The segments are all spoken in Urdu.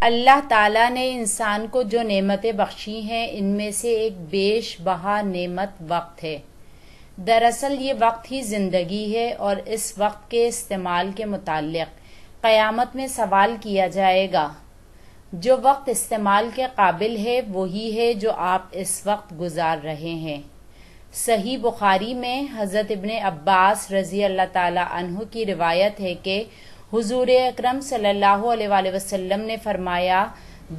اللہ تعالیٰ نے انسان کو جو نعمتیں بخشی ہیں ان میں سے ایک بیش بہا نعمت وقت ہے۔ دراصل یہ وقت ہی زندگی ہے اور اس وقت کے استعمال کے متعلق قیامت میں سوال کیا جائے گا۔ جو وقت استعمال کے قابل ہے وہی ہے جو آپ اس وقت گزار رہے ہیں۔ صحیح بخاری میں حضرت ابن عباس رضی اللہ تعالی عنہ کی روایت ہے کہ حضور اکرم صلی اللہ علیہ وآلہ وسلم نے فرمایا،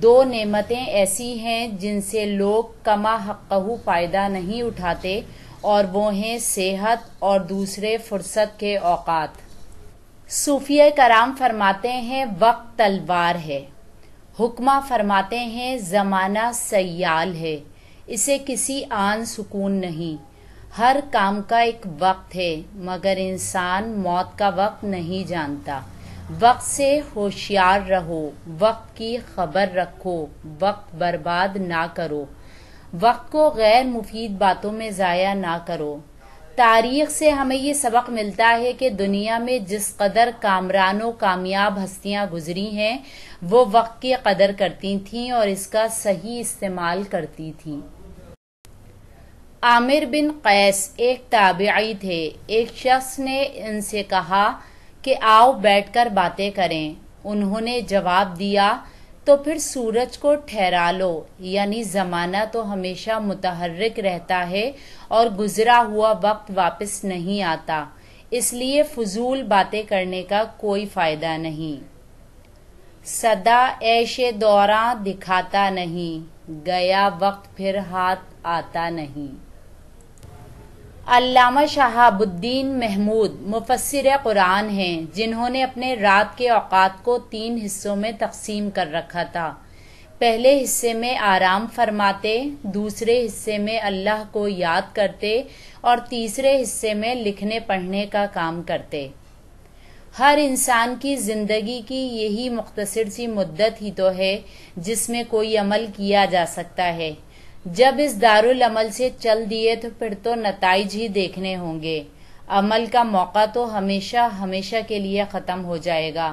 دو نعمتیں ایسی ہیں جن سے لوگ کما حقہ فائدہ نہیں اٹھاتے اور وہ ہیں صحت اور دوسرے فرصت کے اوقات۔ صوفیہ کرام فرماتے ہیں وقت تلوار ہے، حکمہ فرماتے ہیں زمانہ سیال ہے، اسے کسی آن سکون نہیں۔ ہر کام کا ایک وقت ہے مگر انسان موت کا وقت نہیں جانتا۔ وقت سے ہوشیار رہو، وقت کی خبر رکھو، وقت برباد نہ کرو، وقت کو غیر مفید باتوں میں ضائع نہ کرو۔ تاریخ سے ہمیں یہ سبق ملتا ہے کہ دنیا میں جس قدر کامران و کامیاب ہستیاں گزری ہیں وہ وقت کی قدر کرتی تھیں اور اس کا صحیح استعمال کرتی تھیں۔ عامر بن قیس ایک تابعی تھے۔ ایک شخص نے ان سے کہا کہ آؤ بیٹھ کر باتیں کریں۔ انہوں نے جواب دیا تو پھر سورج کو ٹھہرا لو، یعنی زمانہ تو ہمیشہ متحرک رہتا ہے اور گزرا ہوا وقت واپس نہیں آتا، اس لیے فضول باتیں کرنے کا کوئی فائدہ نہیں۔ سدا عیش دوراں دکھاتا نہیں، گیا وقت پھر ہاتھ آتا نہیں۔ علامہ شہاب الدین محمود مفسر قرآن ہیں جنہوں نے اپنے رات کے اوقات کو 3 حصوں میں تقسیم کر رکھا تھا۔ پہلے حصے میں آرام فرماتے، دوسرے حصے میں اللہ کو یاد کرتے اور تیسرے حصے میں لکھنے پڑھنے کا کام کرتے۔ ہر انسان کی زندگی کی یہی مختصر سی مدت ہی تو ہے جس میں کوئی عمل کیا جا سکتا ہے۔ جب اس دارالعمل سے چل دیے تو پھر تو نتائج ہی دیکھنے ہوں گے۔ عمل کا موقع تو ہمیشہ ہمیشہ کے لیے ختم ہو جائے گا۔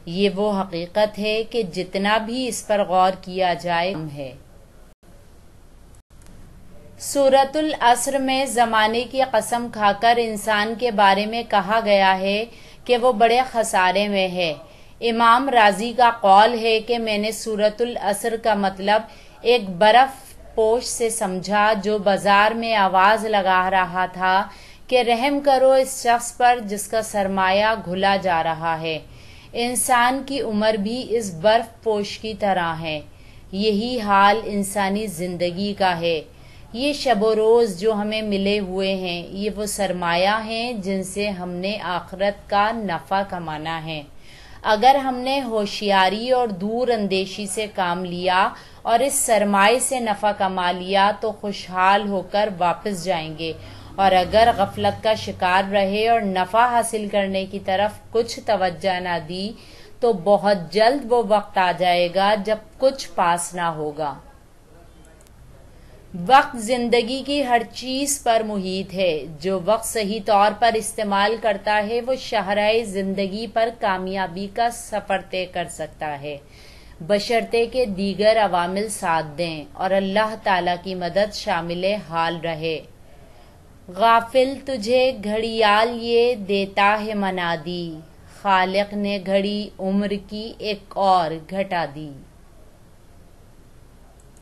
یہ وہ حقیقت ہے کہ جتنا بھی اس پر غور کیا جائے کم ہے۔ سورۃ العصر میں زمانے کی قسم کھا کر انسان کے بارے میں کہا گیا ہے کہ وہ بڑے خسارے میں ہے۔ امام راضی کا قول ہے کہ میں نے سورۃ العصر کا مطلب ایک برف پوش سے سمجھا جو بازار میں آواز لگا رہا تھا کہ رحم کرو اس شخص پر جس کا سرمایہ گھلا جا رہا ہے۔ انسان کی عمر بھی اس برف پوش کی طرح ہے۔ یہی حال انسانی زندگی کا ہے۔ یہ شب و روز جو ہمیں ملے ہوئے ہیں یہ وہ سرمایہ ہیں جن سے ہم نے آخرت کا نفع کمانا ہے۔ اگر ہم نے ہوشیاری اور دور اندیشی سے کام لیا اور اس سرمائے سے نفع کما لیا تو خوشحال ہو کر واپس جائیں گے، اور اگر غفلت کا شکار رہے اور نفع حاصل کرنے کی طرف کچھ توجہ نہ دی تو بہت جلد وہ وقت آ جائے گا جب کچھ پاس نہ ہوگا۔ وقت زندگی کی ہر چیز پر محیط ہے۔ جو وقت صحیح طور پر استعمال کرتا ہے وہ شاہراہ زندگی پر کامیابی کا سفر طے کر سکتا ہے، بشرطے کہ دیگر عوامل ساتھ دیں اور اللہ تعالیٰ کی مدد شامل حال رہے۔ غافل تجھے گھڑیال یہ دیتا ہے منادی، خالق نے گھڑی عمر کی ایک اور گھٹا دی۔